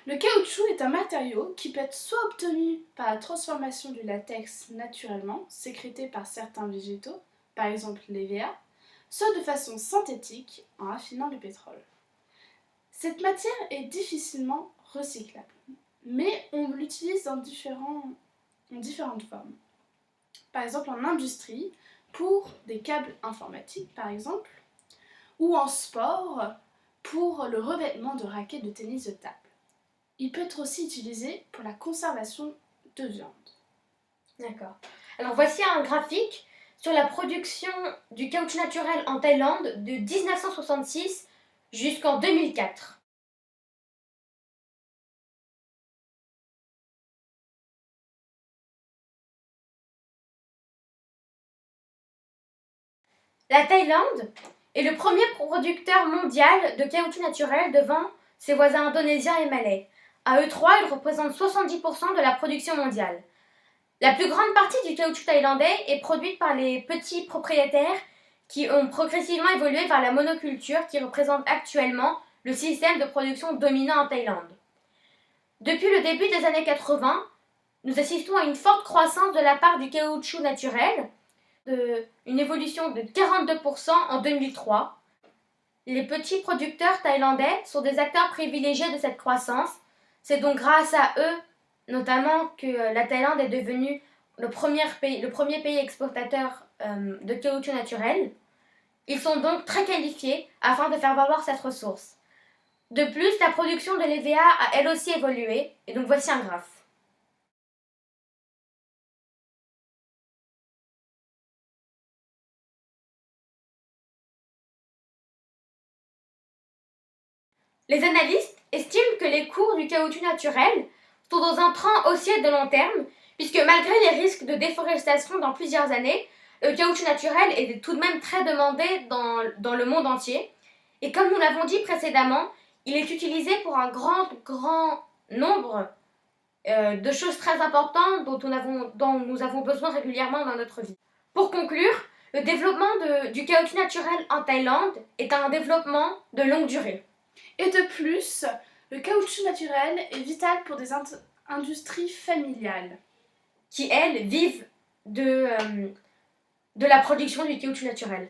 Le caoutchouc est un matériau qui peut être soit obtenu par la transformation du latex naturellement, sécrété par certains végétaux, par exemple l'EVA, soit de façon synthétique en raffinant le pétrole. Cette matière est difficilement recyclable, mais on l'utilise dans différentes formes. Par exemple en industrie, pour des câbles informatiques par exemple, ou en sport, pour le revêtement de raquettes de tennis de table. Il peut être aussi utilisé pour la conservation de viande. D'accord. Alors voici un graphique sur la production du caoutchouc naturel en Thaïlande de 1966 jusqu'en 2004. La Thaïlande est le premier producteur mondial de caoutchouc naturel devant ses voisins indonésiens et malais. À eux trois, ils représentent 70% de la production mondiale. La plus grande partie du caoutchouc thaïlandais est produite par les petits propriétaires qui ont progressivement évolué vers la monoculture qui représente actuellement le système de production dominant en Thaïlande. Depuis le début des années 80, nous assistons à une forte croissance de la part du caoutchouc naturel, une évolution de 42% en 2003. Les petits producteurs thaïlandais sont des acteurs privilégiés de cette croissance. C'est donc grâce à eux, notamment, que la Thaïlande est devenue le premier pays exportateur de caoutchouc naturel. Ils sont donc très qualifiés afin de faire valoir cette ressource. De plus, la production de l'EVA a elle aussi évolué, et donc voici un graphe. Les analystes estiment que les cours du caoutchouc naturel sont dans un train haussier de long terme, puisque malgré les risques de déforestation dans plusieurs années, le caoutchouc naturel est tout de même très demandé dans le monde entier. Et comme nous l'avons dit précédemment, il est utilisé pour un grand nombre de choses très importantes dont nous avons besoin régulièrement dans notre vie. Pour conclure, le développement du caoutchouc naturel en Thaïlande est un développement de longue durée. Et de plus, le caoutchouc naturel est vital pour des industries familiales qui, elles, vivent de la production du caoutchouc naturel.